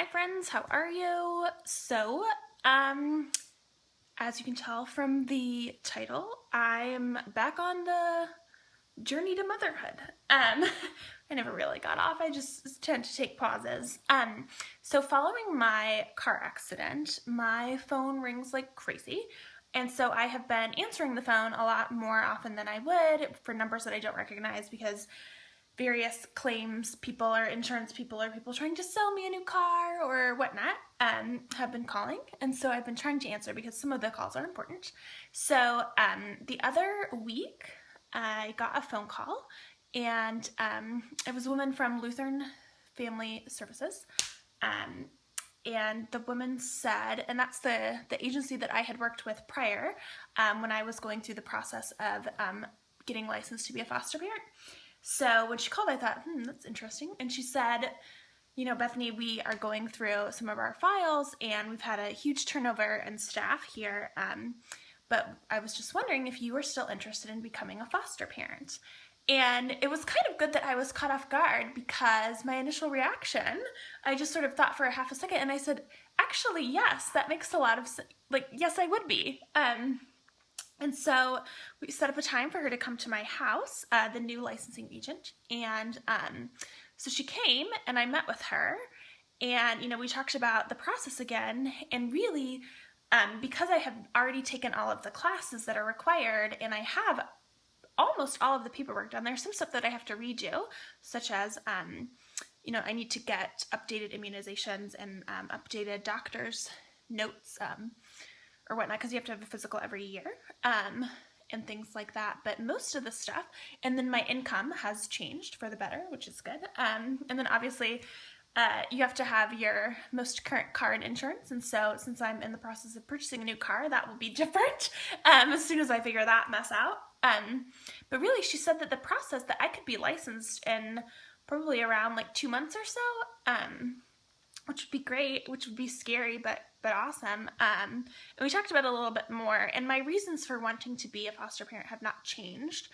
Hi friends, how are you? As you can tell from the title, I'm back on the journey to motherhood. I never really got off, I just tend to take pauses. So following my car accident, my phone rings like crazy. And so I have been answering the phone a lot more often than I would for numbers that I don't recognize because various claims people or insurance people or people trying to sell me a new car or whatnot have been calling, and so I've been trying to answer because some of the calls are important. So the other week I got a phone call, and it was a woman from Lutheran Family Services, and the woman said, and that's the agency that I had worked with prior when I was going through the process of getting licensed to be a foster parent. So when she called, I thought, that's interesting. And she said, you know, Bethany, we are going through some of our files and we've had a huge turnover in staff here. But I was just wondering if you were still interested in becoming a foster parent. And it was kind of good that I was caught off guard because my initial reaction, I just sort of thought for a half a second and I said, actually, yes, that makes a lot of sense. Like, yes, I would be. And so we set up a time for her to come to my house, the new licensing agent, and so she came and I met with her, and we talked about the process again, and really because I have already taken all of the classes that are required and I have almost all of the paperwork done, there's some stuff that I have to redo, such as I need to get updated immunizations and updated doctor's notes or whatnot, because you have to have a physical every year, and things like that. But most of the stuff, and then my income has changed for the better, which is good. And then obviously, you have to have your most current car and insurance. And so since I'm in the process of purchasing a new car, that will be different as soon as I figure that mess out. But really, she said that the process that I could be licensed in probably around like 2 months or so, which would be great, which would be scary, but awesome. And we talked about it a little bit more, and my reasons for wanting to be a foster parent have not changed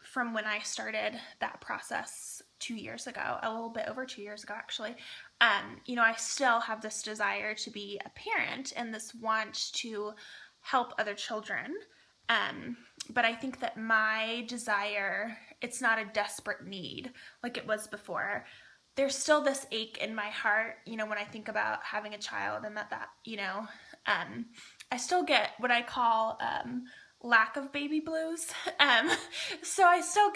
from when I started that process 2 years ago, a little bit over 2 years ago, actually. I still have this desire to be a parent and this want to help other children. But I think that my desire, it's not a desperate need like it was before. There's still this ache in my heart, when I think about having a child, and I still get what I call lack of baby blues. So I still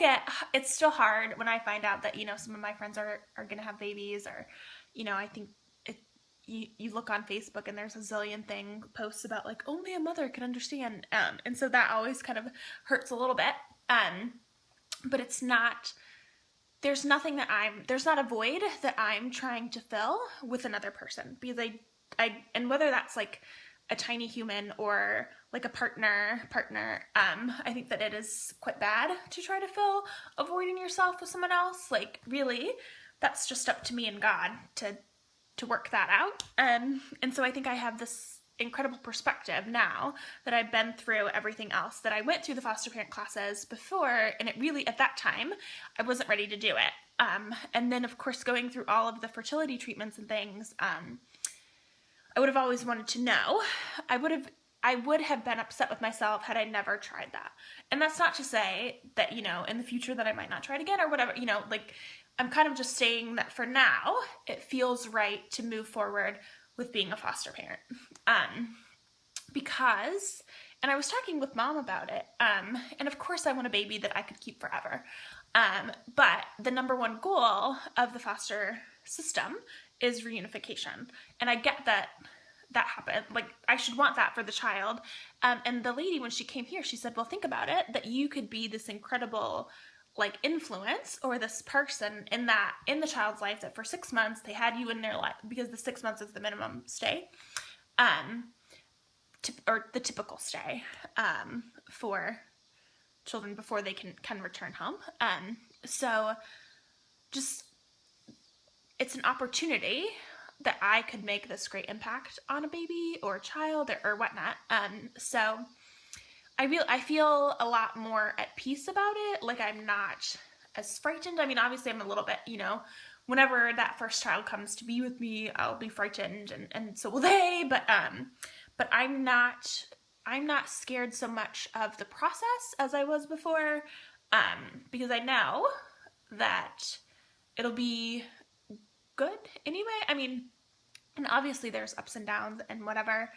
it's still hard when I find out that, some of my friends are going to have babies, or, I think you look on Facebook and there's a zillion posts about like only a mother can understand. And so that always kind of hurts a little bit. But it's not, there's not a void that I'm trying to fill with another person, because and whether that's like a tiny human or like a partner, I think that it is quite bad to try to fill a void in yourself with someone else. Like, really, that's just up to me and God to work that out. And so I think I have this incredible perspective now that I've been through everything else, that I went through the foster parent classes before, and it really, at that time, I wasn't ready to do it. And then, of course, going through all of the fertility treatments and things, I would have always wanted to know. I would have been upset with myself had I never tried that. And that's not to say that, in the future that I might not try it again or whatever, like, I'm kind of just saying that for now, it feels right to move forward with being a foster parent. Because, and I was talking with Mom about it, and of course I want a baby that I could keep forever. But the number one goal of the foster system is reunification. And I get that happened. Like, I should want that for the child. And the lady, when she came here, she said, well, think about it, that you could be this incredible like influence, or this person in the child's life, that for 6 months they had you in their life, because the 6 months is the minimum stay, or the typical stay for children before they can return home. So just, it's an opportunity that I could make this great impact on a baby or a child or whatnot. So I feel a lot more at peace about it. Like, I'm not as frightened. I mean, obviously I'm a little bit, whenever that first child comes to be with me, I'll be frightened, and so will they. But I'm not scared so much of the process as I was before, because I know that it'll be good anyway. I mean, and obviously there's ups and downs and whatever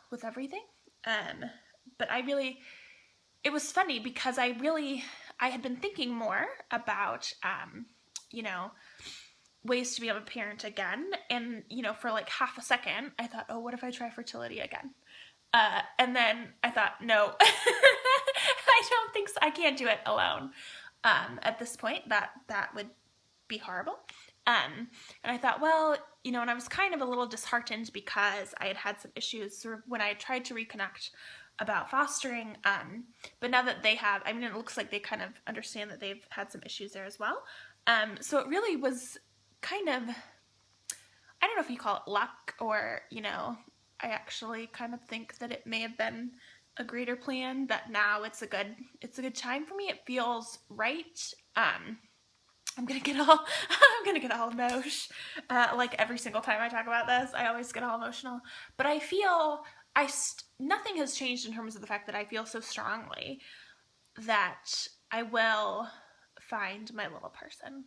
with everything. But it was funny because I had been thinking more about, ways to be able to parent again. And, for like half a second, I thought, oh, what if I try fertility again? And then I thought, no, I don't think so. I can't do it alone. At this point, that would be horrible. And I thought, well, and I was kind of a little disheartened because I had some issues sort of when I tried to reconnect about fostering. But now that they have, I mean, it looks like they kind of understand that they've had some issues there as well. So it really was kind of, I don't know if you call it luck or, I actually kind of think that it may have been a greater plan, that now it's a good time for me. It feels right. I'm gonna get all emotional. Like every single time I talk about this, I always get all emotional. But I feel nothing has changed in terms of the fact that I feel so strongly that I will find my little person.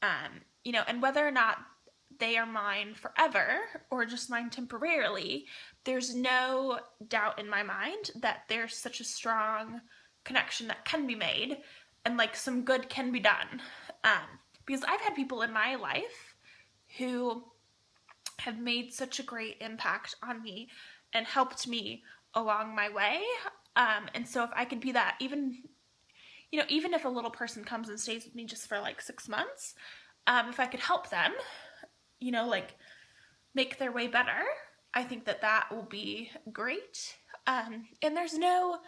And whether or not they are mine forever or just mine temporarily, there's no doubt in my mind that there's such a strong connection that can be made and like some good can be done. Because I've had people in my life who have made such a great impact on me and helped me along my way. And so if I could be that, even if a little person comes and stays with me just for like 6 months, if I could help them, like make their way better, I think that will be great. And there's no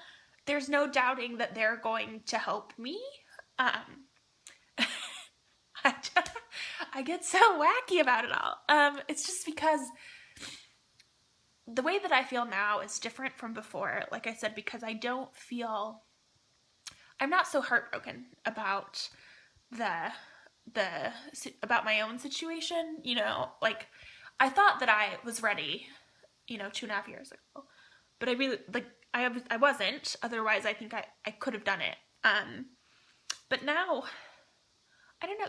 doubting that they're going to help me. I get so wacky about it all. It's just because the way that I feel now is different from before. Like I said, because I'm not so heartbroken about about my own situation. Like I thought that I was ready, 2.5 years ago, but I really I wasn't. Otherwise, I think I could have done it. But now, I don't know.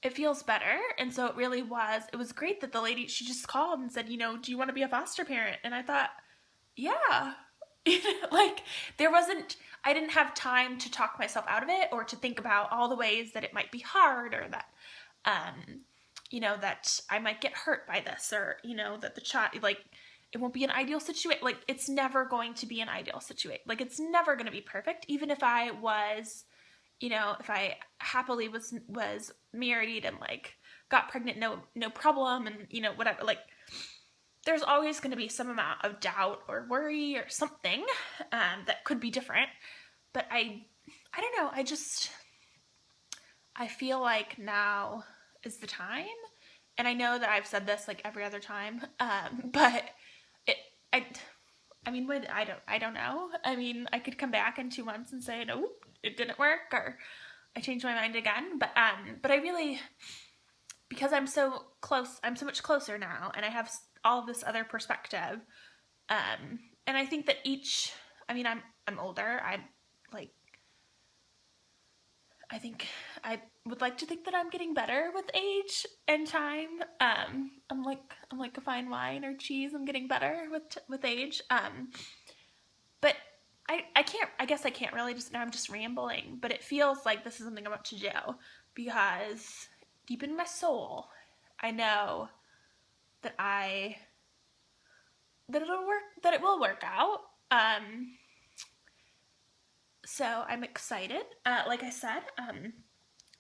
It feels better, and so it was great that the lady, she just called and said, do you want to be a foster parent? And I thought, yeah. Like I didn't have time to talk myself out of it or to think about all the ways that it might be hard or that, that I might get hurt by this or, that the child, like, it won't be an ideal situation. Like, it's never going to be an ideal situation. Like, it's never going to be perfect. Even if I was, if I happily was married and like got pregnant, no problem. And, whatever, like, there's always going to be some amount of doubt or worry or something that could be different. But I don't know. I feel like now is the time. And I know that I've said this like every other time. But I mean, I don't know. I mean, I could come back in 2 months and say, no, it didn't work, or I changed my mind again. But I really, because I'm so much closer now, and I have all of this other perspective. And I think that I'm older. I think I would like to think that I'm getting better with age and time. I'm like a fine wine or cheese. I'm getting better with age. But I guess I can't really now I'm just rambling, but it feels like this is something I'm about to do because deep in my soul, I know that it will work out. So I'm excited. Like I said,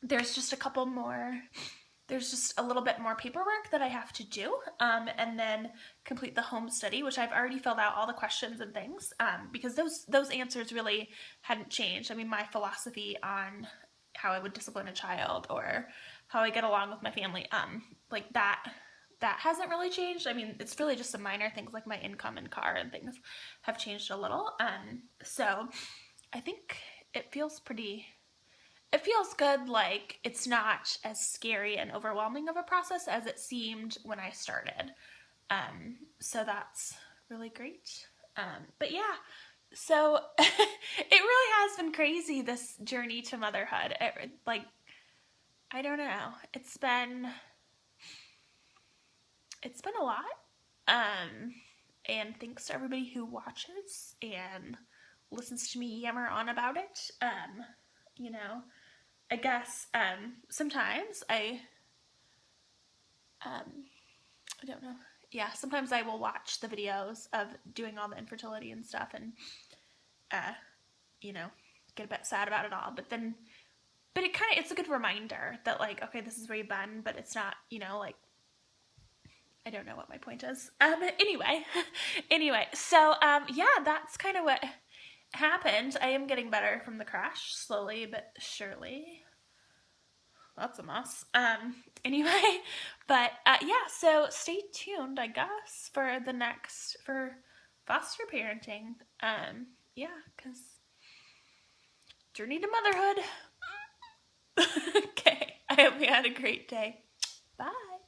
there's just a little bit more paperwork that I have to do, and then complete the home study, which I've already filled out all the questions and things, because those answers really hadn't changed. I mean, my philosophy on how I would discipline a child or how I get along with my family, like that hasn't really changed. I mean, it's really just some minor things like my income and car and things have changed a little. So I think it feels pretty it feels good. Like, it's not as scary and overwhelming of a process as it seemed when I started. So that's really great. But yeah, so it really has been crazy, this journey to motherhood. Like, I don't know. It's been a lot. And thanks to everybody who watches and listens to me yammer on about it. You know, I guess sometimes I don't know. Yeah, sometimes I will watch the videos of doing all the infertility and stuff, and you know, get a bit sad about it all. But it's a good reminder that, like, okay, this is where you've been, but it's not, like, I don't know what my point is. Anyway, so yeah, that's kind of what happened. I am getting better from the crash, slowly but surely. That's a mess. Anyway, but yeah, so stay tuned, I guess, for foster parenting. Yeah, because journey to motherhood. Okay, I hope you had a great day. Bye.